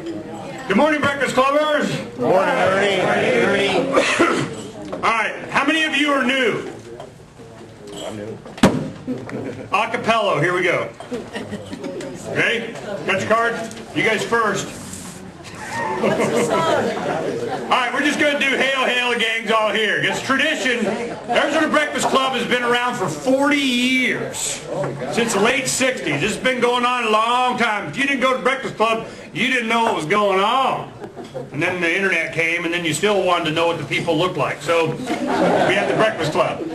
Good morning, Breakfast Clubbers. Good morning, Ernie. All right, how many of you are new? I'm new. Acapello, here we go. Ready? Got your card? You guys first. All right, we're just going to do Hail, Hail, the gang's all here. It's tradition. Arizona Breakfast Club has been around for 40 years, since the late 60s. This has been going on a long time. If you didn't go to Breakfast Club, you didn't know what was going on. And then the internet came, and then you still wanted to know what the people looked like. So we had the Breakfast Club.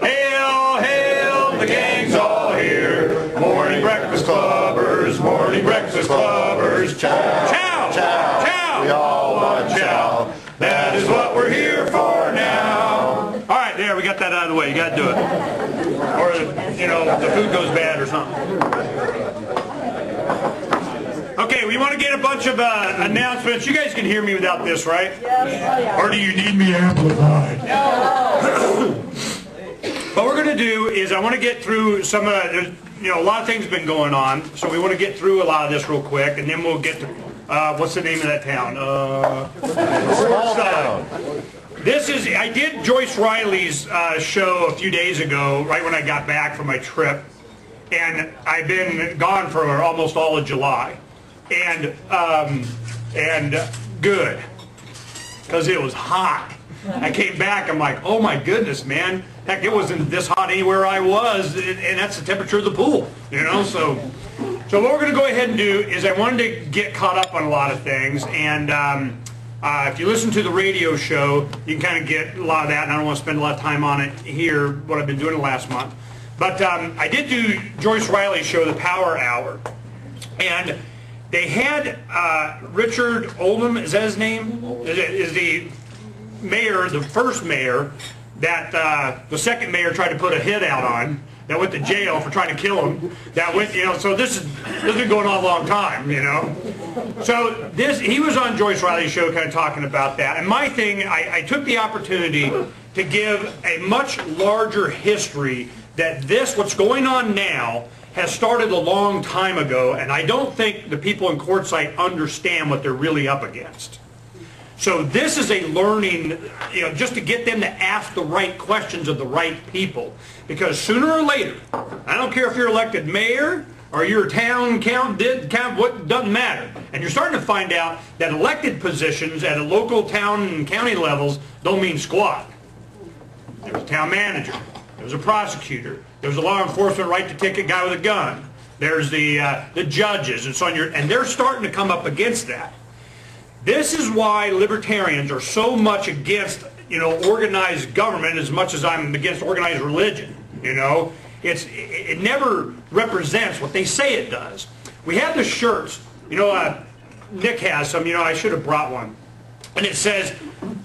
Hail, hail, the gang's all here. Morning Breakfast Clubbers, morning Breakfast Clubbers. Chow, chow, chow, chow. We all want chow. That is what we're here for now. All right, there, we got that out of the way. You got to do it. Or, you know, the food goes bad or something. Okay, we want to get a bunch of announcements. You guys can hear me without this, right? Yes. Or do you need me amplified? No. What we're going to do is I want to get through some of, you know, a lot of things have been going on, so we want to get through a lot of this real quick, and then we'll get to, what's the name of that town? Quartzsite. This is, I did Joyce Riley's show a few days ago, right when I got back from my trip, and I've been gone for almost all of July. And good, because it was hot. I came back, I'm like, oh my goodness, man. Heck, it wasn't this hot anywhere I was, and that's the temperature of the pool, you know? So what we're going to go ahead and do is I wanted to get caught up on a lot of things, and if you listen to the radio show, you can kind of get a lot of that, and I don't want to spend a lot of time on it here, what I've been doing the last month. But I did do Joyce Riley's show, The Power Hour, and they had Richard Oldham, is that his name? Is the mayor, the first mayor, that the second mayor tried to put a hit out on, that went to jail for trying to kill him. That went, you know, so this has been going on a long time, you know. So he was on Joyce Riley's show kind of talking about that. And my thing, I took the opportunity to give a much larger history that what's going on now, has started a long time ago, and I don't think the people in Quartzsite understand what they're really up against. So this is a learning, you know, just to get them to ask the right questions of the right people. Because sooner or later, I don't care if you're elected mayor or you're town what doesn't matter. And you're starting to find out that elected positions at a local town and county levels don't mean squat. There's a town manager. There's a prosecutor. There's a law enforcement right to take a guy with a gun. There's the judges and so on. And they're starting to come up against that. This is why libertarians are so much against, you know, organized government as much as I'm against organized religion. You know, it never represents what they say it does. We have the shirts. You know, Nick has some. You know, I should have brought one. And it says,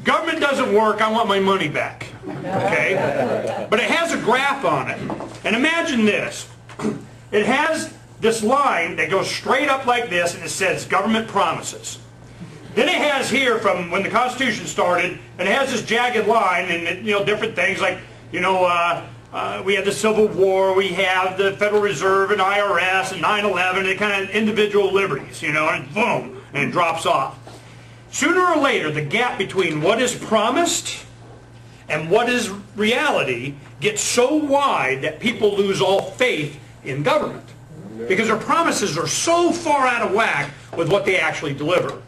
"Government doesn't work. I want my money back." Okay? But it has a graph on it. And imagine this. It has this line that goes straight up like this, and it says, "Government promises." Then it has here from when the Constitution started, and it has this jagged line, and you know, different things like, you know, we have the Civil War, we have the Federal Reserve and IRS and 9/11, and kind of individual liberties, you know, and boom, and it drops off. Sooner or later, the gap between what is promised and what is reality gets so wide that people lose all faith in government. Because their promises are so far out of whack with what they actually deliver.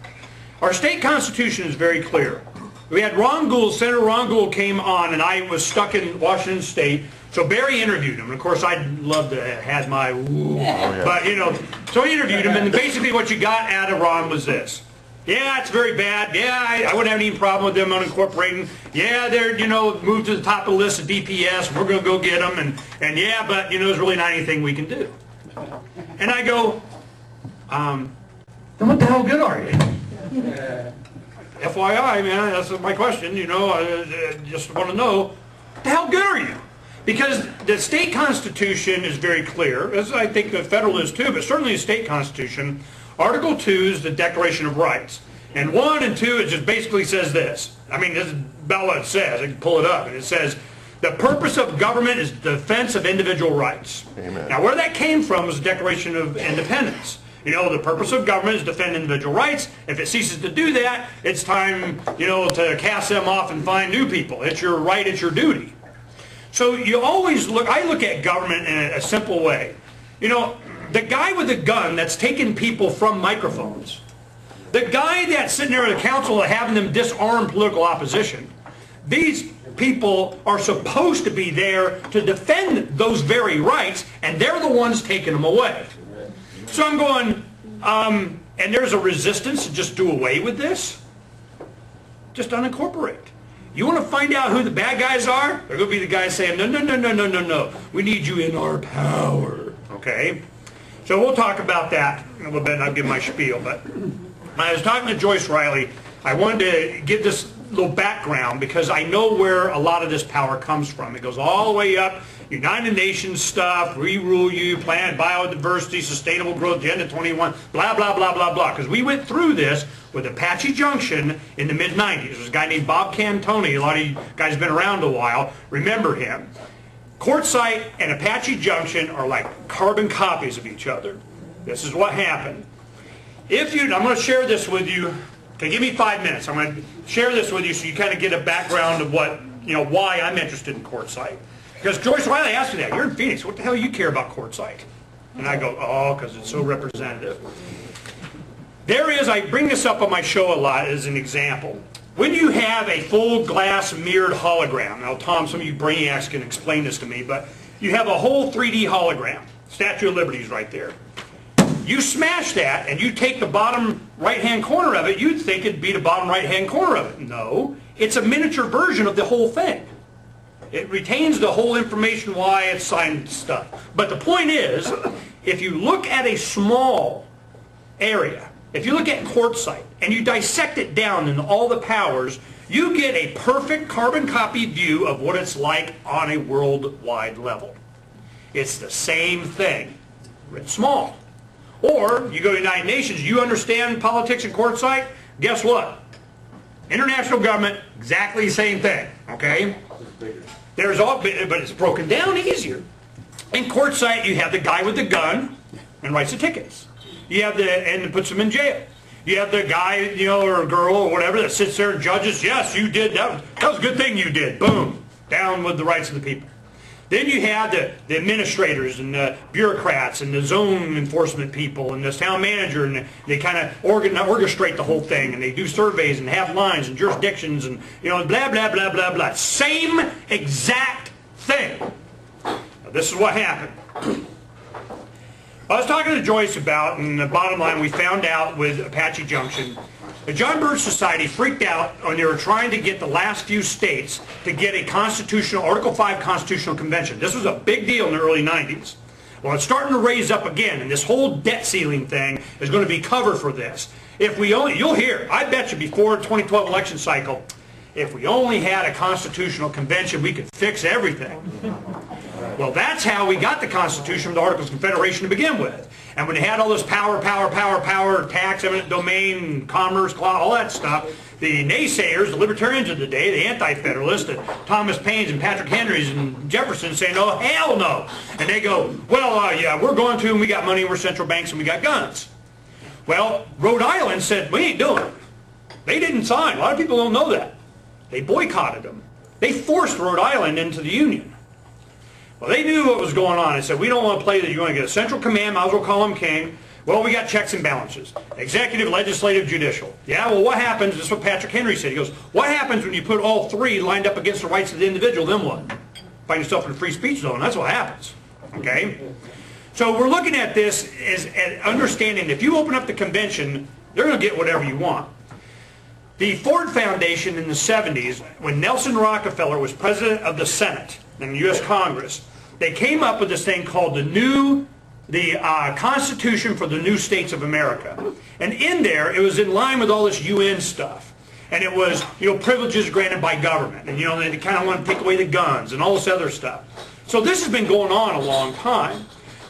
Our state constitution is very clear. We had Ron Gould, Senator Ron Gould came on, and I was stuck in Washington State, so Barry interviewed him. And of course, I'd love to have had my woo, but you know, so he interviewed him, and basically what you got out of Ron was this. Yeah, it's very bad. Yeah, I wouldn't have any problem with them unincorporating. Yeah, they're, you know, moved to the top of the list of DPS. We're going to go get them. And yeah, but, you know, there's really not anything we can do. And I go, then what the hell good are you? FYI, man, that's my question, you know, I just want to know, what the hell good are you? Because the state constitution is very clear, as I think the federal is too, but certainly the state constitution. Article 2 is the Declaration of Rights. And 1 and 2, it just basically says this. I mean, this is about what it says. I can pull it up. And it says, the purpose of government is the defense of individual rights. Amen. Now, where that came from was the Declaration of Independence. You know, the purpose of government is to defend individual rights. If it ceases to do that, it's time, you know, to cast them off and find new people. It's your right, it's your duty. So you always I look at government in a simple way. You know, the guy with the gun that's taking people from microphones, the guy that's sitting there at the council having them disarm political opposition, these people are supposed to be there to defend those very rights, and they're the ones taking them away. So I'm going, and there's a resistance to just do away with this? Just unincorporate. You want to find out who the bad guys are? They're going to be the guys saying, no, no, no, no, no, no, no. We need you in our power. Okay? So we'll talk about that in a little bit, and I'll give my spiel. But when I was talking to Joyce Riley, I wanted to give this little background because I know where a lot of this power comes from. It goes all the way up, United Nations stuff, we rule you, planet biodiversity, sustainable growth, Agenda 21, blah, blah, blah, blah, blah. Because we went through this with Apache Junction in the mid-90s. There's a guy named Bob Cantoni. A lot of you guys have been around a while. Remember him. Quartzsite and Apache Junction are like carbon copies of each other. This is what happened. I'm going to share this with you. Okay, give me 5 minutes. I'm going to share this with you so you kind of get a background of what, you know, why I'm interested in Quartzsite. Because Joyce Riley asked me that. You're in Phoenix. What the hell do you care about Quartzsite? And I go, oh, because it's so representative. I bring this up on my show a lot as an example. When you have a full glass mirrored hologram, now Tom, some of you brainiacs can explain this to me, but you have a whole 3D hologram. Statue of Liberty is right there. You smash that and you take the bottom right-hand corner of it, you'd think it'd be the bottom right-hand corner of it. No, it's a miniature version of the whole thing. It retains the whole information why it's signed stuff. But the point is, if you look at a small area, if you look at Quartzsite and you dissect it down in all the powers, you get a perfect carbon copy view of what it's like on a worldwide level. It's the same thing, written small. Or you go to the United Nations, you understand politics in Quartzsite, guess what? International government, exactly the same thing, okay? But it's broken down easier. In Quartzsite, you have the guy with the gun and writes the tickets. You have and puts them in jail. You have the guy, you know, or girl or whatever that sits there and judges, yes, you did, that was a good thing you did. Boom, down with the rights of the people. Then you have the administrators and the bureaucrats and the zone enforcement people and the town manager, and they kind of orchestrate the whole thing, and they do surveys and have lines and jurisdictions and, you know, blah, blah, blah, blah, blah. Same exact thing. Now, this is what happened. I was talking to Joyce about, and the bottom line, we found out with Apache Junction, the John Birch Society freaked out when they were trying to get the last few states to get a constitutional, Article 5 constitutional convention. This was a big deal in the early 90s. Well, it's starting to raise up again, and this whole debt ceiling thing is going to be covered for this. If we only, you'll hear, I bet you before the 2012 election cycle, if we only had a constitutional convention, we could fix everything. Well, that's how we got the Constitution with the Articles of Confederation to begin with. And when they had all this power, tax, eminent domain, commerce clause, all that stuff, the naysayers, the libertarians of the day, the anti-federalists, the Thomas Paines and Patrick Henrys and Jefferson saying, oh, hell no. And they go, well, yeah, we're going to, and we got money, we're central banks, and we got guns. Well, Rhode Island said, we ain't doing it. They didn't sign. A lot of people don't know that. They boycotted them. They forced Rhode Island into the Union. Well, they knew what was going on. They said, we don't want to play that. You want to get a central command, might as well call them king. Well, we got checks and balances. Executive, legislative, judicial. Yeah, well, what happens, this is what Patrick Henry said. He goes, what happens when you put all three lined up against the rights of the individual, then what? Find yourself in a free speech zone. That's what happens. Okay? So we're looking at this as understanding if you open up the convention, they're going to get whatever you want. The Ford Foundation in the 70s, when Nelson Rockefeller was president of the Senate and the U.S. Congress, they came up with this thing called the Constitution for the New States of America. And in there, it was in line with all this UN stuff. And it was, you know, privileges granted by government. And, you know, they kind of want to take away the guns and all this other stuff. So this has been going on a long time.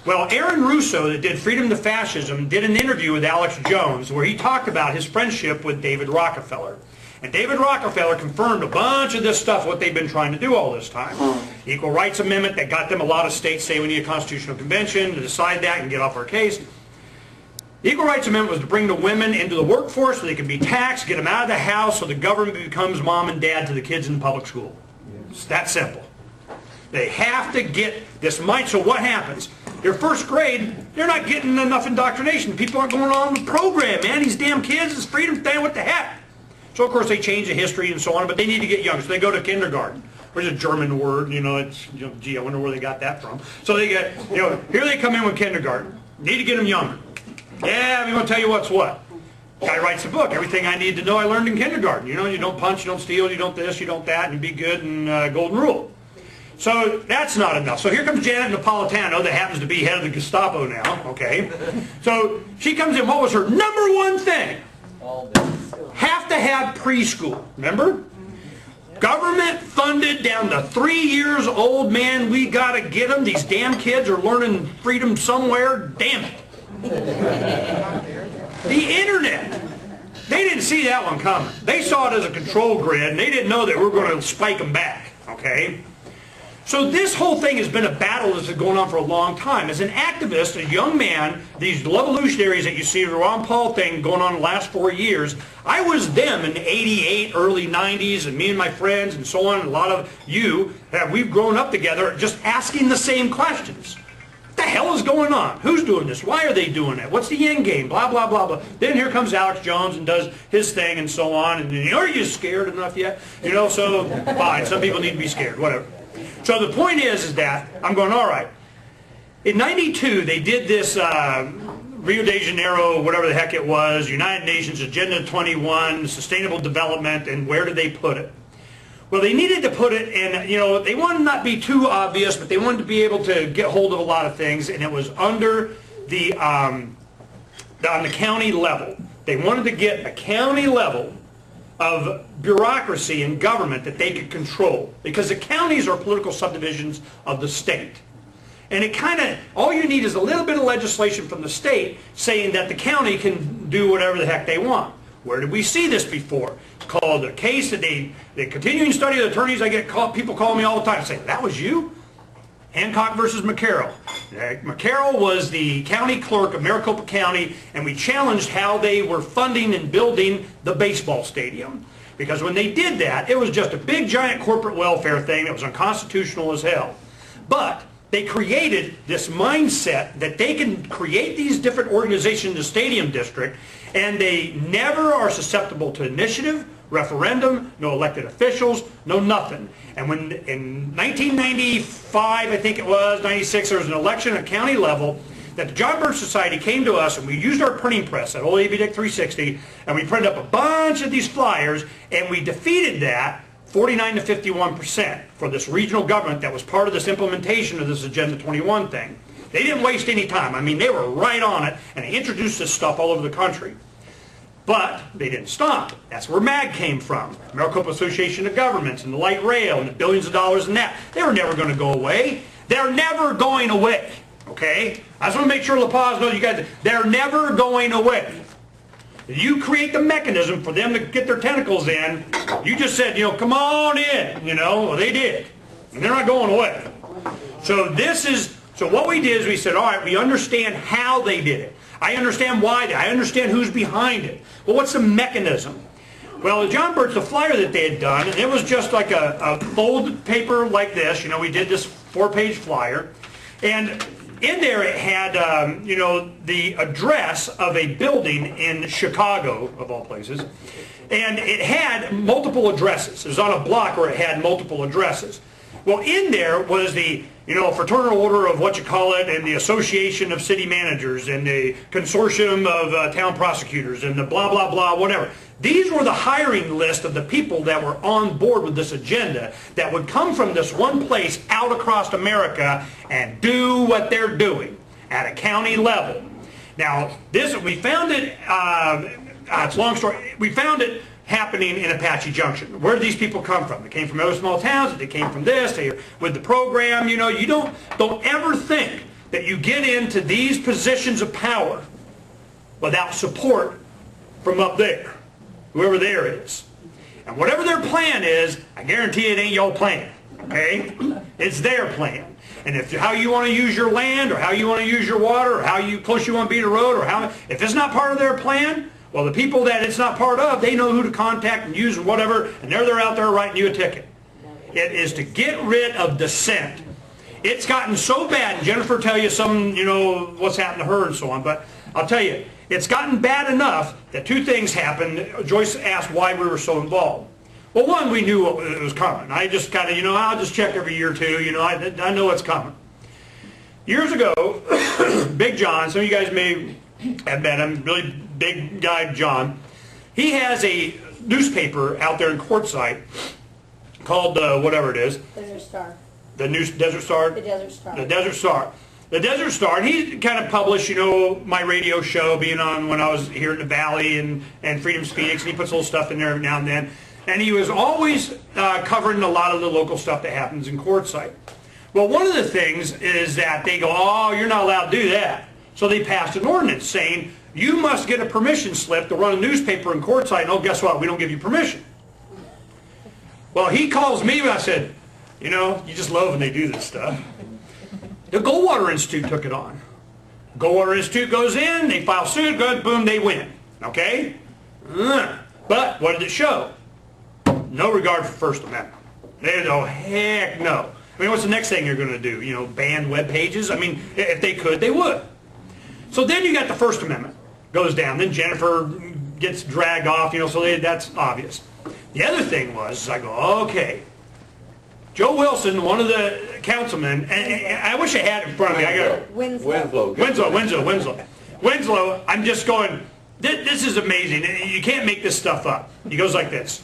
Well, Aaron Russo, that did Freedom to Fascism, did an interview with Alex Jones where he talked about his friendship with David Rockefeller. And David Rockefeller confirmed a bunch of this stuff, what they've been trying to do all this time. Equal Rights Amendment, that got them a lot of states saying we need a constitutional convention to decide that and get off our case. The Equal Rights Amendment was to bring the women into the workforce so they can be taxed, get them out of the house so the government becomes mom and dad to the kids in public school. It's that simple. They have to get this mind. So what happens? Their first grade, they're not getting enough indoctrination. People aren't going on the program, man. These damn kids, this freedom thing, what the heck? So of course they change the history and so on, but they need to get young. So they go to kindergarten. Which is a German word, it's, gee, I wonder where they got that from. So they get, here they come in with kindergarten. Need to get them younger. Yeah, we're going to tell you what's what. Guy writes a book, everything I need to know I learned in kindergarten. You don't punch, you don't steal, you don't this, you don't that, and you be good and golden rule. So that's not enough. So here comes Janet Napolitano that happens to be head of the Gestapo now, okay? So she comes in, what was her number one thing? Have to have preschool, remember? Government funded down to 3 years old, man, we got to get them. These damn kids are learning freedom somewhere. Damn it. The internet. They didn't see that one coming. They saw it as a control grid, and they didn't know that we were going to spike them back, okay? So this whole thing has been a battle that's been going on for a long time. As an activist, a young man, these revolutionaries that you see, the Ron Paul thing going on the last 4 years, I was them in '88, early '90s, and me and my friends and so on, and a lot of you, we've grown up together just asking the same questions. What the hell is going on? Who's doing this? Why are they doing it? What's the end game? Blah, blah, blah, blah. Then here comes Alex Jones and does his thing and so on. And are you scared enough yet? So fine, some people need to be scared, whatever. So the point is that I'm going, all right. In '92, they did this Rio de Janeiro, whatever the heck it was, United Nations Agenda 21, Sustainable Development, and where did they put it? Well, they needed to put it in, they wanted to not be too obvious, but they wanted to be able to get hold of a lot of things, and it was under the, on the county level. They wanted to get a county level of bureaucracy and government that they could control, because the counties are political subdivisions of the state. And it kind of, all you need is a little bit of legislation from the state saying that the county can do whatever the heck they want. Where did we see this before? It's called a case that the continuing study of attorneys, I get people calling me all the time saying, that was you? Hancock versus McCarroll. McCarroll was the county clerk of Maricopa County, and we challenged how they were funding and building the baseball stadium. Because when they did that, it was just a big giant corporate welfare thing that was unconstitutional as hell. But they created this mindset that they can create these different organizations in the stadium district, and they never are susceptible to initiative, referendum, no elected officials, no nothing. And when in 1995, I think it was, 96, there was an election at county level that the John Birch Society came to us, and we used our printing press, that old AV Dick 360, and we printed up a bunch of these flyers, and we defeated that 49 to 51% for this regional government that was part of this implementation of this Agenda 21 thing. They didn't waste any time. I mean, they were right on it, and they introduced this stuff all over the country. But they didn't stop. That's where MAG came from. Maricopa Association of Governments and the light rail and the billions of dollars in that. They were never going to go away. They're never going away. Okay? I just want to make sure La Paz knows you guys, they're never going away. You create the mechanism for them to get their tentacles in. You just said, come on in. Well, they did. And they're not going away. So what we did is we said, all right, we understand how they did it. I understand why. I understand who's behind it. Well, what's the mechanism? Well, the John Birch, the flyer that they had done, and it was just like a folded paper like this. We did this 4-page flyer. And in there it had, the address of a building in Chicago, of all places. And it had multiple addresses. It was on a block where it had multiple addresses. Well, in there was the, fraternal order of what you call it, and the association of city managers, and the consortium of town prosecutors, and the blah, blah, blah, whatever. These were the hiring list of the people that were on board with this agenda that would come from this one place out across America and do what they're doing at a county level. Now, we found it, it's a long story, we found it happening in Apache Junction. Where did these people come from? They came from other small towns, they came from this, with the program, you don't ever think that you get into these positions of power without support from up there, whoever there is. And whatever their plan is, I guarantee it ain't your plan, okay? It's their plan. and how you want to use your land, or how you want to use your water, or how close you want to be to the road, or if it's not part of their plan, well, the people that it's not part of, they know who to contact and use whatever, and they're out there writing you a ticket. It is to get rid of dissent. It's gotten so bad, and Jennifer will tell you some, what's happened to her and so on, but I'll tell you, it's gotten bad enough that two things happened. Joyce asked why we were so involved. Well, one, we knew it was coming. I just kind of, I'll just check every year or two, I know it's coming. Years ago, Big John, some of you guys may have met him, really big guy John, he has a newspaper out there in Quartzsite called, whatever it is. Desert Star. The Desert Star? The Desert Star. The Desert Star. The Desert Star, and he kind of published, my radio show being on when I was here in the Valley and Freedom's Phoenix, and he puts a little stuff in there every now and then. And he was always covering a lot of the local stuff that happens in Quartzsite. Well, one of the things is that they go, oh, you're not allowed to do that. So they passed an ordinance saying, you must get a permission slip to run a newspaper in Quartzsite, and oh, guess what, we don't give you permission. Well, he calls me, and I said, you just love when they do this stuff. The Goldwater Institute took it on. Goldwater Institute goes in, they file suit, good, boom, they win. Okay? But what did it show? No regard for First Amendment. They go, heck no. I mean, what's the next thing you're going to do? Ban web pages? I mean, if they could, they would. So then you got the First Amendment. Goes down. Then Jennifer gets dragged off, so that's obvious. The other thing was, I go, okay. Joe Wilson, one of the councilmen, and I wish I had it in front of me. I got it. Winslow, I'm just going, this is amazing. You can't make this stuff up. He goes like this.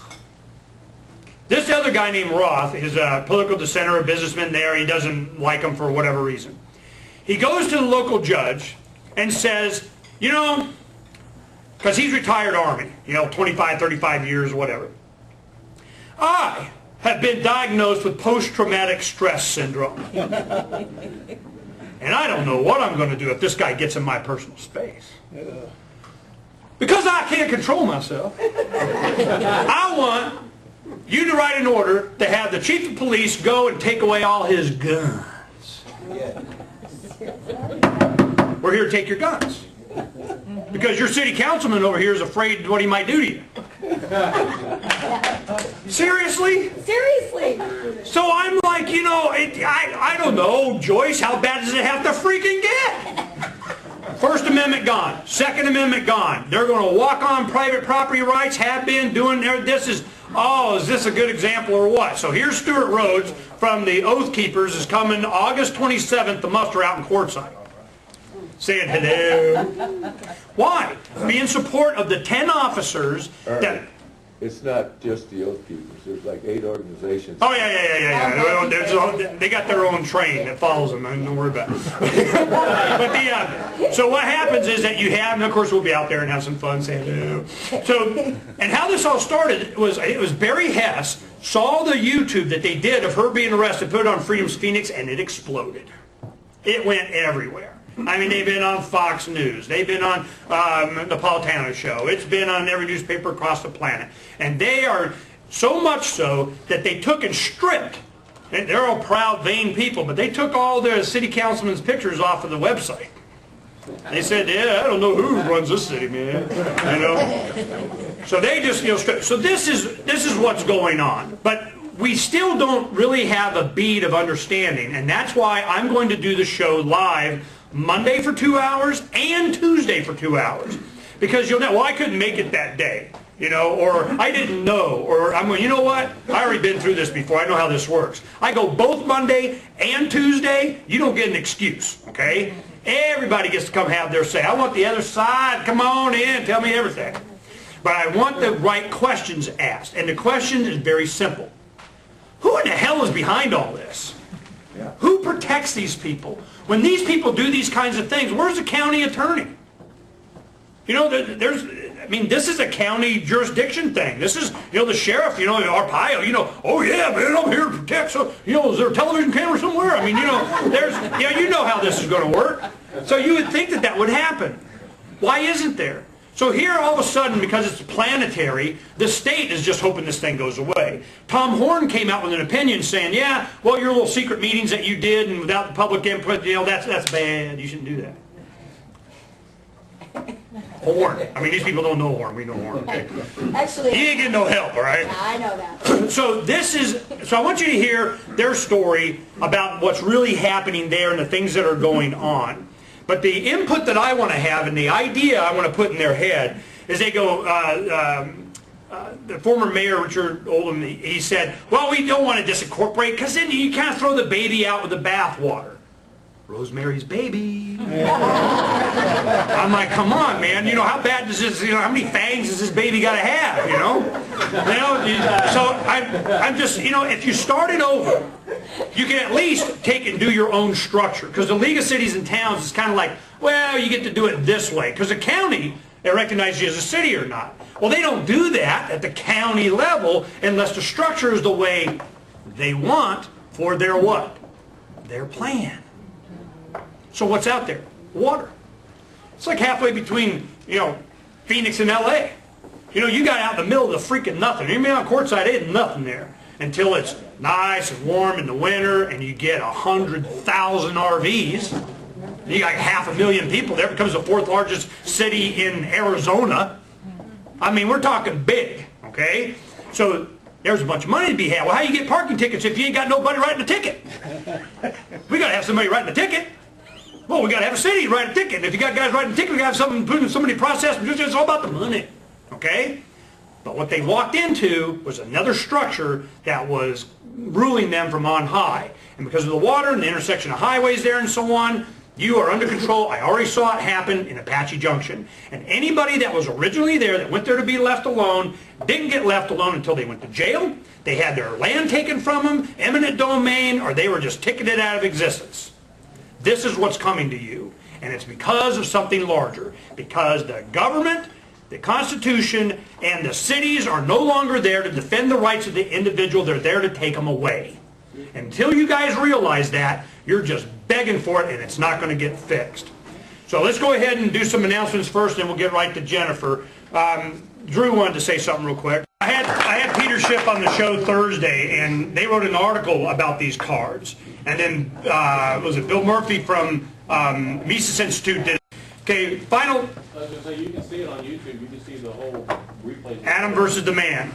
This other guy named Roth is a political dissenter, a businessman there. He doesn't like him for whatever reason. He goes to the local judge and says, because he's retired Army, 25, 35 years, whatever. I have been diagnosed with post-traumatic stress syndrome. And I don't know what I'm going to do if this guy gets in my personal space. Because I can't control myself. I want you to write an order to have the chief of police go and take away all his guns. We're here to take your guns. Because your city councilman over here is afraid of what he might do to you. Seriously? Seriously? So I'm like, I don't know, Joyce, how bad does it have to freaking get? First Amendment gone. Second Amendment gone. They're going to walk on private property rights, have been doing this is this a good example or what? So here's Stuart Rhodes from the Oath Keepers is coming August 27th to muster out in Quartzsite. Saying hello. Why? Be in support of the 10 officers that... It's not just the Oath Keepers. There's like 8 organizations. Oh, yeah. They got their own train that follows them. Don't worry about it. But so what happens is that you have, and of course we'll be out there and have some fun saying hello. So, and how this all started it was Barry Hess saw the YouTube that they did of her being arrested, put it on Freedom's Phoenix, and it exploded. It went everywhere. I mean, they've been on Fox News. They've been on the Napolitano show. It's been on every newspaper across the planet. And they are so much so that they took and stripped. They're all proud, vain people, but they took all the city councilmen's pictures off of the website. They said, yeah, I don't know who runs this city, man. So they just, stripped. So this is what's going on. But we still don't really have a beat of understanding, and that's why I'm going to do the show live Monday for 2 hours and Tuesday for 2 hours. Because you'll know, well, I couldn't make it that day, or I didn't know, or I'm going, you know what? I already been through this before. I know how this works. I go both Monday and Tuesday. You don't get an excuse, okay? Everybody gets to come have their say. I want the other side. Come on in. Tell me everything. But I want the right questions asked. And the question is very simple. Who in the hell is behind all this? Yeah. Who protects these people? When these people do these kinds of things, where's the county attorney? This is a county jurisdiction thing. This is, the sheriff, Arpaio, oh yeah, man, I'm here to protect. So, is there a television camera somewhere? I mean, you know how this is going to work. So you would think that would happen. Why isn't there? So here, all of a sudden, because it's planetary, the state is just hoping this thing goes away. Tom Horn came out with an opinion saying, yeah, well, your little secret meetings that you did and without the public input, you know, that's bad. You shouldn't do that. Horn. I mean, these people don't know Horn. We know Horn. Okay? Actually, He ain't getting no help, all right? I know that. So I want you to hear their story about what's really happening there and the things that are going on. But the input that I want to have and the idea I want to put in their head is they go, the former mayor, Richard Oldham, he said, well, we don't want to disincorporate because then you kind of throw the baby out with the bathwater. Rosemary's Baby. I'm like, come on, man. You know, how bad does this, you know, how many fangs does this baby got to have, you know? So I'm just, you know, if you started over, you can at least take and do your own structure. Because the League of Cities and Towns is kind of like, well, you get to do it this way. Because the county, they recognize you as a city or not. Well, they don't do that at the county level unless the structure is the way they want for their what? Their plan. So what's out there? Water. It's like halfway between, you know, Phoenix and LA. You know, you got out in the middle of the freaking nothing. You mean on Quartzsite, ain't nothing there until it's nice and warm in the winter and you get 100,000 RVs. You got 500,000 people there. It becomes the 4th largest city in Arizona. I mean, we're talking big, okay? So there's a bunch of money to be had. Well, how do you get parking tickets if you ain't got nobody writing a ticket? We got to have somebody writing a ticket. Well, we got to have a city write a ticket. If you got guys writing a ticket, we got to have somebody process. It's all about the money, okay? But what they walked into was another structure that was ruling them from on high. And because of the water and the intersection of highways there and so on, you are under control. I already saw it happen in Apache Junction. And anybody that was originally there that went there to be left alone didn't get left alone until they went to jail. They had their land taken from them, eminent domain, or they were just ticketed out of existence. This is what's coming to you, and it's because of something larger. Because the government, the Constitution, and the cities are no longer there to defend the rights of the individual. They're there to take them away. Until you guys realize that, you're just begging for it, and it's not going to get fixed. So let's go ahead and do some announcements first, and we'll get right to Jennifer. Drew wanted to say something real quick. I had Peter Schiff on the show Thursday, and they wrote an article about these cards. And then, was it Bill Murphy from Mises Institute did it. Okay, final. I was going to say, you can see it on YouTube. You can see the whole replay. Adam versus the Man.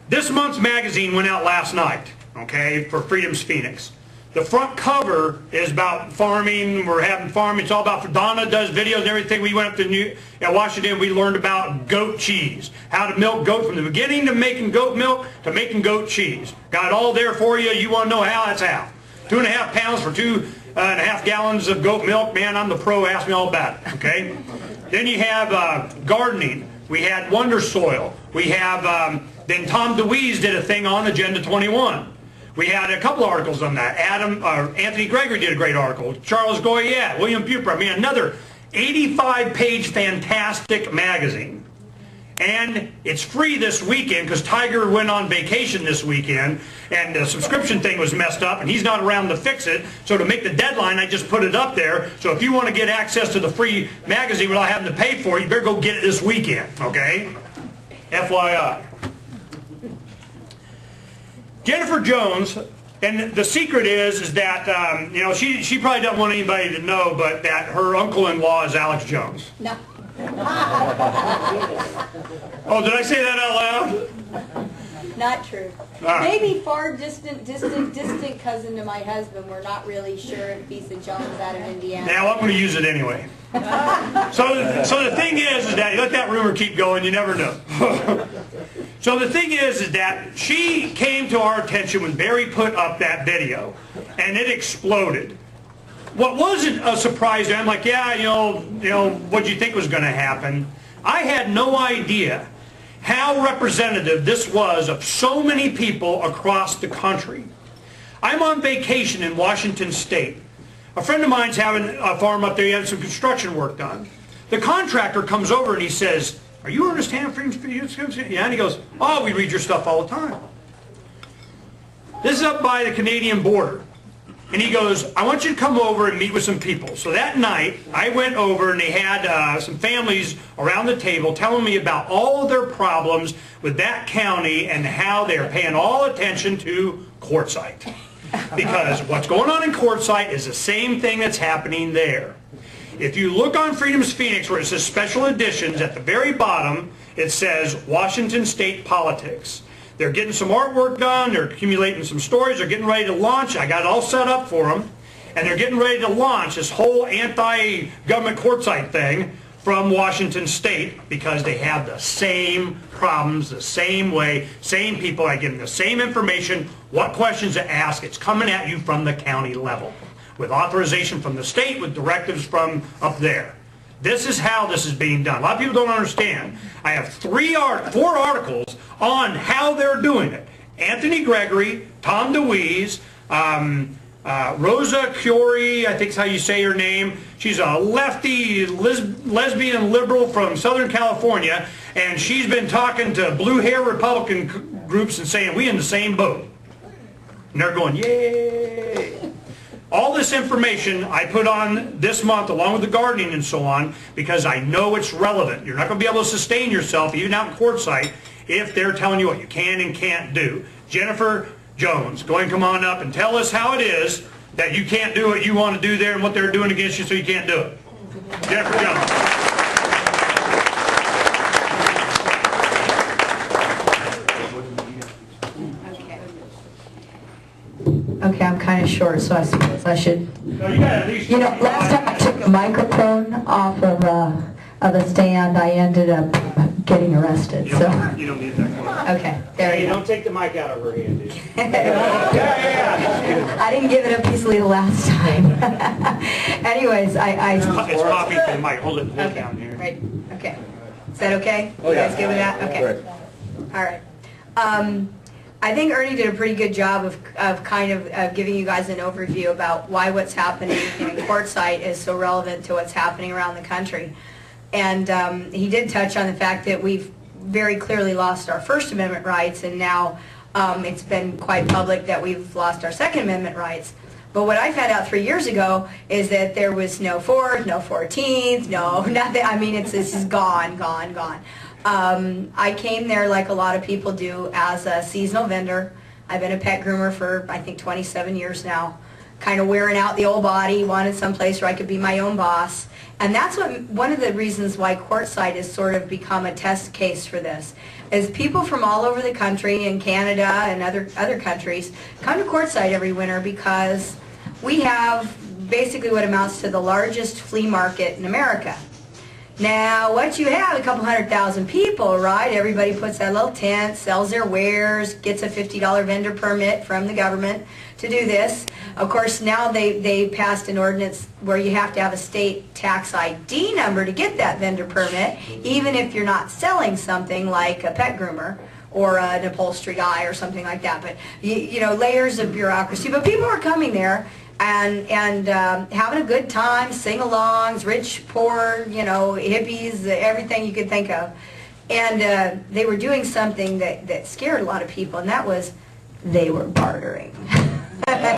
This month's magazine went out last night, okay, for Freedom's Phoenix. The front cover is about farming. We're having farming. It's all about, Donna does videos and everything. We went up to Washington. We learned about goat cheese, how to milk goat from the beginning to making goat milk to making goat cheese. Got it all there for you. You want to know how? That's how. 2.5 pounds for 2.5 gallons of goat milk. Man, I'm the pro. Ask me all about it, okay? Then you have gardening. We had Wonder Soil. We have, then Tom DeWeese did a thing on Agenda 21. We had a couple articles on that. Anthony Gregory did a great article. Charles Goyette, William Puper. I mean, another 85-page fantastic magazine. And it's free this weekend because Tiger went on vacation this weekend and the subscription thing was messed up and he's not around to fix it. So to make the deadline, I just put it up there. So if you want to get access to the free magazine without having to pay for it, you better go get it this weekend, okay? FYI. Jennifer Jones, and the secret is that, you know, she probably doesn't want anybody to know, but that her uncle-in-law is Alex Jones. No. Oh, did I say that out loud? Not true. Right. Maybe far distant cousin to my husband. We're not really sure if he's a Jones out of Indiana. Now I'm going to use it anyway. So the thing is that you let that rumor keep going, you never know. So the thing is that she came to our attention when Barry put up that video, and it exploded. What wasn't a surprise to me, I'm like, yeah, you know, what do you think was going to happen? I had no idea how representative this was of so many people across the country. I'm on vacation in Washington State. A friend of mine's having a farm up there. He had some construction work done. The contractor comes over and he says, "Are you Ernest Hanford?" Yeah, and he goes, "Oh, we read your stuff all the time." This is up by the Canadian border. And he goes, I want you to come over and meet with some people. So that night, I went over and they had some families around the table telling me about all of their problems with that county and how they're paying all attention to Quartzsite. Because what's going on in Quartzsite is the same thing that's happening there. If you look on Freedom's Phoenix where it says special editions, at the very bottom it says Washington State Politics. They're getting some artwork done, they're accumulating some stories, they're getting ready to launch. I got it all set up for them. And they're getting ready to launch this whole anti-government Quartzsite thing from Washington State because they have the same problems, the same way, same people. I give them the same information, what questions to ask. It's coming at you from the county level with authorization from the state, with directives from up there. This is how this is being done. A lot of people don't understand. I have 4 articles on how they're doing it. Anthony Gregory, Tom DeWeese, Rosa Curie, I think is how you say her name. She's a lefty, lesbian liberal from Southern California, and she's been talking to blue hair Republican groups and saying, we in the same boat. And they're going, yay! All this information I put on this month along with the gardening and so on because I know it's relevant. You're not going to be able to sustain yourself even out in Quartzsite if they're telling you what you can and can't do. Jennifer Jones, go ahead and come on up and tell us how it is that you can't do what you want to do there and what they're doing against you so you can't do it. Jennifer Jones. Okay, I'm kind of short, so I suppose I should. No, you got at least. You know, last time I took the microphone off of the stand, I ended up getting arrested. You So. don't need that. Okay, there Hey, you go. don't take the mic out of her hand, dude. I didn't give it up easily the last time. Anyways, It's popping to the mic. Hold it Okay, down here. right. Okay. Is that okay? Oh, You yeah. guys give it that? Okay. Right. All right. I think Ernie did a pretty good job of kind of giving you guys an overview about why what's happening in Quartzsite is so relevant to what's happening around the country. And he did touch on the fact that we've very clearly lost our First Amendment rights, and now it's been quite public that we've lost our Second Amendment rights. But what I found out 3 years ago is that there was no 4th, no 14th, no nothing. I mean, this is gone, gone, gone. I came there like a lot of people do as a seasonal vendor. I've been a pet groomer for I think 27 years now. Kind of wearing out the old body, wanted some place where I could be my own boss. And that's one of the reasons why Quartzsite has sort of become a test case for this. Is people from all over the country, in Canada and other countries, come to Quartzsite every winter because we have basically what amounts to the largest flea market in America. Now, what you have, a couple 100,000 people, right? Everybody puts that little tent, sells their wares, gets a $50 vendor permit from the government to do this. Of course, now they passed an ordinance where you have to have a state tax ID number to get that vendor permit, even if you're not selling something like a pet groomer or an upholstery guy or something like that. But, you know, layers of bureaucracy. But people are coming there and having a good time, sing-alongs, rich, poor, you know, hippies, everything you could think of. And they were doing something that scared a lot of people, and that was they were bartering.